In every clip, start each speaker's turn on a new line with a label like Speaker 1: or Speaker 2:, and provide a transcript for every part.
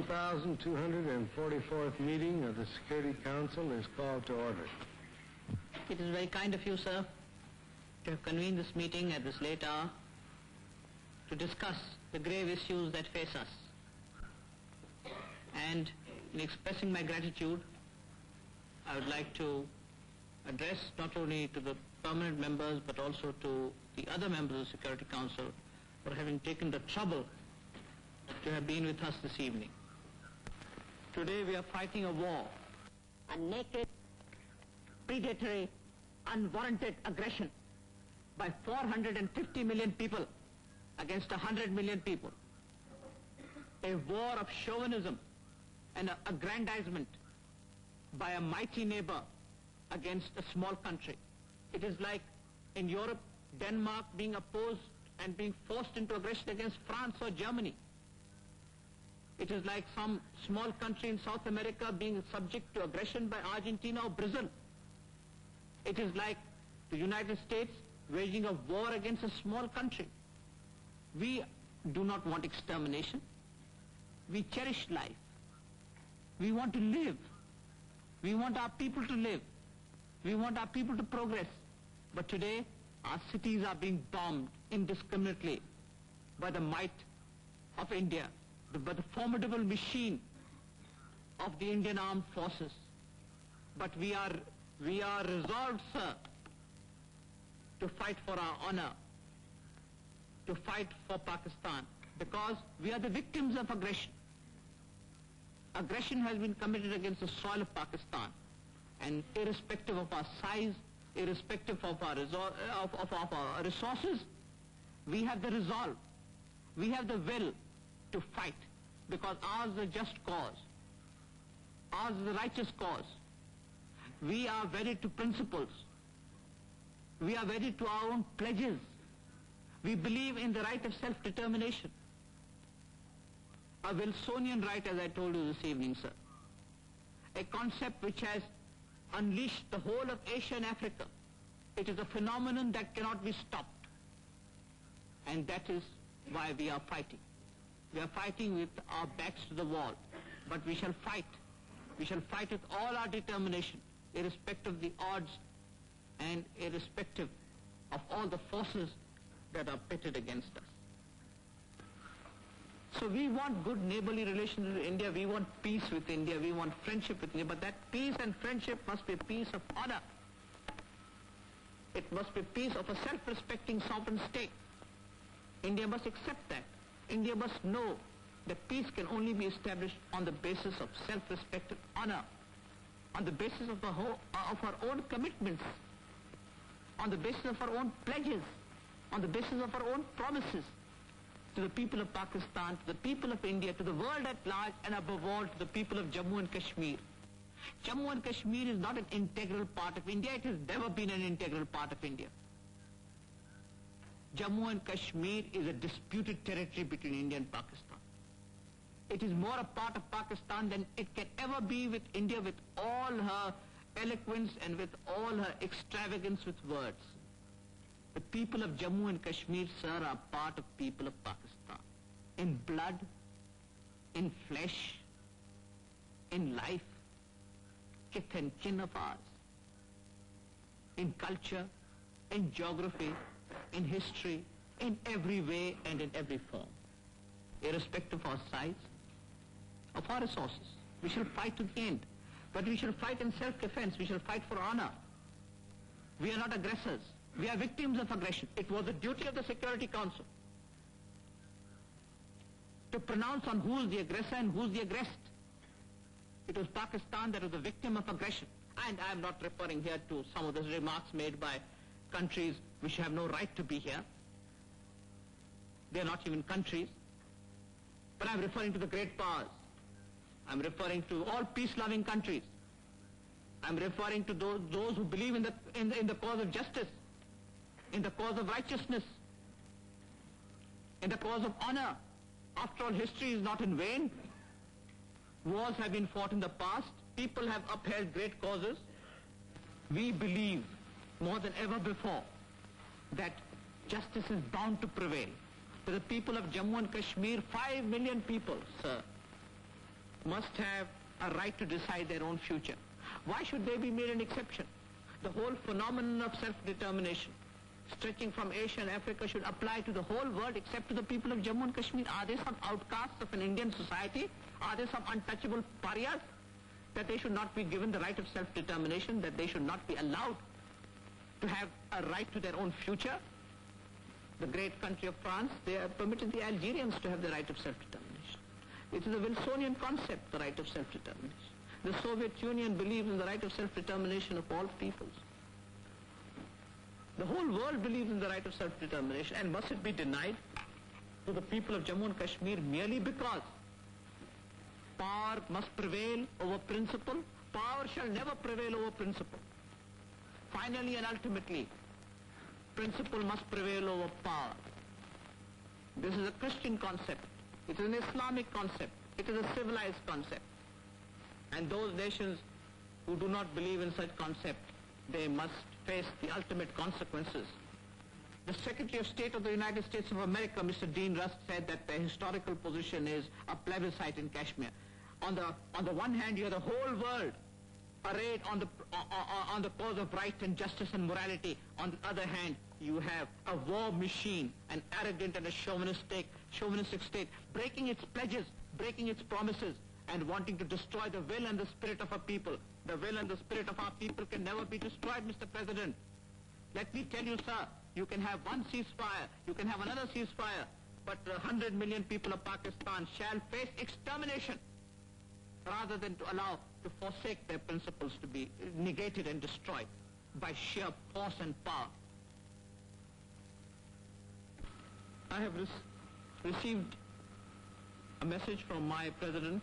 Speaker 1: 1244th meeting of the Security Council is called to order.
Speaker 2: It is very kind of you, sir, to have convened this meeting at this late hour to discuss the grave issues that face us. And in expressing my gratitude, I would like to address not only to the permanent members but also to the other members of the Security Council for having taken the trouble to have been with us this evening. Today we are fighting a war, a naked, predatory, unwarranted aggression by 450 million people against 100 million people. A war of chauvinism and aggrandizement by a mighty neighbor against a small country. It is like in Europe, Denmark being opposed and being forced into aggression against France or Germany. It is like some small country in South America being subject to aggression by Argentina or Brazil. It is like the United States waging a war against a small country. We do not want extermination. We cherish life. We want to live. We want our people to live. We want our people to progress. But today, our cities are being bombed indiscriminately by the might of India, by the formidable machine of the Indian armed forces. But we are resolved, sir, to fight for our honor, to fight for Pakistan, because we are the victims of aggression. Aggression has been committed against the soil of Pakistan, and irrespective of our size, irrespective of our resources, we have the resolve, we have the will to fight, because ours is a just cause, ours is a righteous cause. We are wedded to principles. We are wedded to our own pledges. We believe in the right of self-determination. A Wilsonian right, as I told you this evening, sir. A concept which has unleashed the whole of Asia and Africa. It is a phenomenon that cannot be stopped. And that is why we are fighting. We are fighting with our backs to the wall. But we shall fight. We shall fight with all our determination, irrespective of the odds and irrespective of all the forces that are pitted against us. So we want good neighborly relations with India, we want peace with India, we want friendship with India, but that peace and friendship must be a peace of honor. It must be peace of a self-respecting sovereign state. India must accept that. India must know that peace can only be established on the basis of self-respect and honor, on the basis of our own commitments, on the basis of our own pledges, on the basis of our own promises to the people of Pakistan, to the people of India, to the world at large, and above all to the people of Jammu and Kashmir. Jammu and Kashmir is not an integral part of India. It has never been an integral part of India. Jammu and Kashmir is a disputed territory between India and Pakistan. It is more a part of Pakistan than it can ever be with India, with all her eloquence and with all her extravagance with words. The people of Jammu and Kashmir, sir, are part of people of Pakistan. In blood, in flesh, in life, kith and kin of ours. In culture, in geography, in history, in every way and in every form. Irrespective of our size, of our resources. We shall fight to the end. But we shall fight in self-defense. We shall fight for honor. We are not aggressors. We are victims of aggression. It was the duty of the Security Council to pronounce on who is the aggressor and who is the aggressed. It was Pakistan that was the victim of aggression. And I am not referring here to some of the remarks made by countries which have no right to be here. They are not even countries. But I am referring to the great powers. I am referring to all peace-loving countries. I am referring to those who believe in the cause of justice, in the cause of righteousness, in the cause of honor. After all, history is not in vain. Wars have been fought in the past. People have upheld great causes. We believe more than ever before that justice is bound to prevail. For the people of Jammu and Kashmir, 5 million people, sir, must have a right to decide their own future. Why should they be made an exception? The whole phenomenon of self-determination, stretching from Asia and Africa, should apply to the whole world except to the people of Jammu and Kashmir. Are they some outcasts of an Indian society? Are they some untouchable pariahs? That they should not be given the right of self-determination, that they should not be allowed to have a right to their own future? The great country of France, they have permitted the Algerians to have the right of self-determination. It is a Wilsonian concept, the right of self-determination. The Soviet Union believes in the right of self-determination of all peoples. The whole world believes in the right of self-determination, and must it be denied to the people of Jammu and Kashmir merely because power must prevail over principle? Power shall never prevail over principle. Finally and ultimately, principle must prevail over power. This is a Christian concept. It is an Islamic concept. It is a civilized concept. And those nations who do not believe in such concept, they must face the ultimate consequences. The Secretary of State of the United States of America, Mr. Dean Rusk, said that the historical position is a plebiscite in Kashmir. On the one hand, you have the whole world arrayed on the cause of right and justice and morality. On the other hand, you have a war machine, an arrogant and a chauvinistic state, breaking its pledges, breaking its promises, and wanting to destroy the will and the spirit of our people. The will and the spirit of our people can never be destroyed, Mr. President. Let me tell you, sir, you can have one ceasefire, you can have another ceasefire, but 100 million people of Pakistan shall face extermination rather than to allow to forsake their principles to be negated and destroyed by sheer force and power. I have received a message from my president,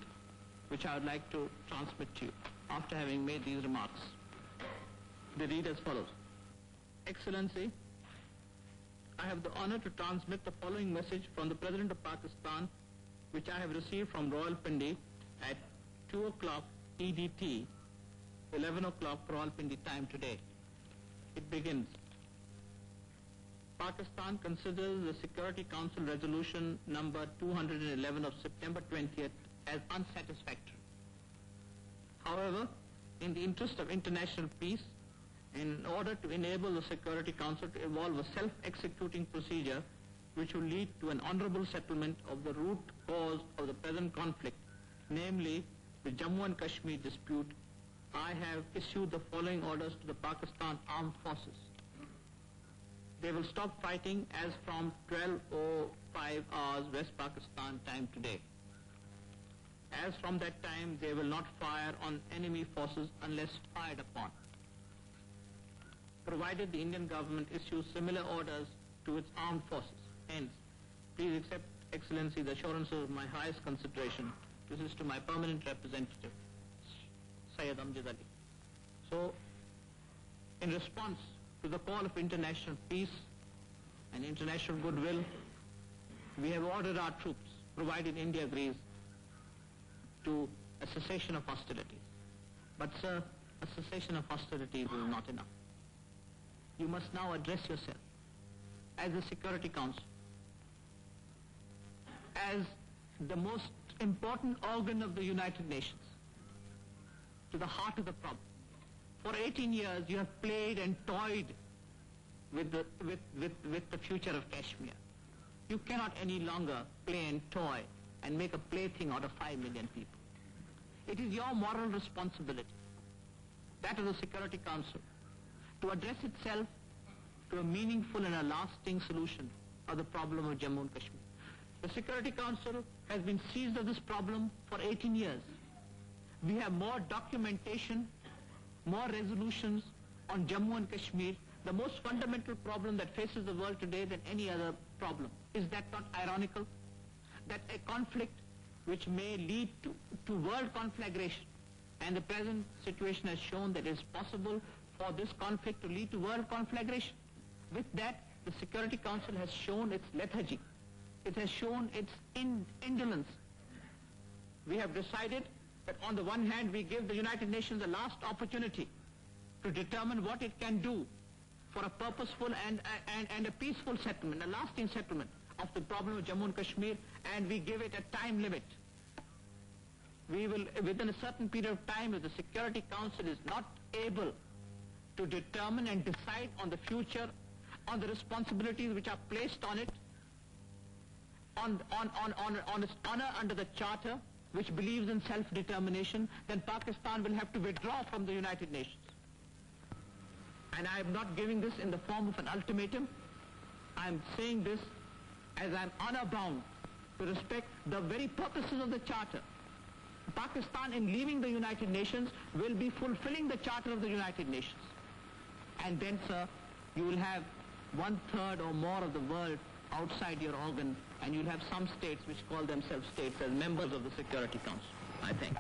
Speaker 2: which I would like to transmit to you after having made these remarks. They read as follows. Excellency, I have the honor to transmit the following message from the President of Pakistan, which I have received from Rawalpindi at 2 o'clock EDT, 11 o'clock Rawalpindi time today. It begins. Pakistan considers the Security Council Resolution number 211 of September 20th as unsatisfactory. However, in the interest of international peace, in order to enable the Security Council to evolve a self-executing procedure which will lead to an honorable settlement of the root cause of the present conflict, namely the Jammu and Kashmir dispute, I have issued the following orders to the Pakistan Armed Forces. They will stop fighting as from 12:05 hours West Pakistan time today. As from that time, they will not fire on enemy forces unless fired upon. Provided the Indian government issues similar orders to its armed forces. Hence, please accept, Excellency, the assurances of my highest consideration. This is to my permanent representative, Syed Amjad Ali. So, in response to the call of international peace and international goodwill, we have ordered our troops, provided India agrees, to a cessation of hostilities. But, sir, a cessation of hostilities is not enough. You must now address yourself as the Security Council, as the most important organ of the United Nations, to the heart of the problem. For 18 years, you have played and toyed with the future of Kashmir. You cannot any longer play and toy and make a plaything out of 5 million people. It is your moral responsibility, that of the Security Council, to address itself to a meaningful and a lasting solution of the problem of Jammu and Kashmir. The Security Council has been seized of this problem for 18 years. We have more documentation, more resolutions on Jammu and Kashmir, the most fundamental problem that faces the world today than any other problem. Is that not ironical? That a conflict which may lead to world conflagration, and the present situation has shown that it is possible for this conflict to lead to world conflagration. With that, the Security Council has shown its lethargy. It has shown its indolence. We have decided that on the one hand, we give the United Nations a last opportunity to determine what it can do for a purposeful and a peaceful settlement, a lasting settlement of the problem of Jammu and Kashmir, and we give it a time limit. we will, within a certain period of time, if the Security Council is not able to determine and decide on the future, on the responsibilities which are placed on it, on its honor under the Charter, which believes in self-determination, then Pakistan will have to withdraw from the United Nations. And I am not giving this in the form of an ultimatum. I am saying this as I am honor-bound to respect the very purposes of the Charter. Pakistan, in leaving the United Nations, will be fulfilling the Charter of the United Nations. And then, sir, you will have 1/3 or more of the world outside your organ, and you'll have some states which call themselves states as members of the Security Council, I think.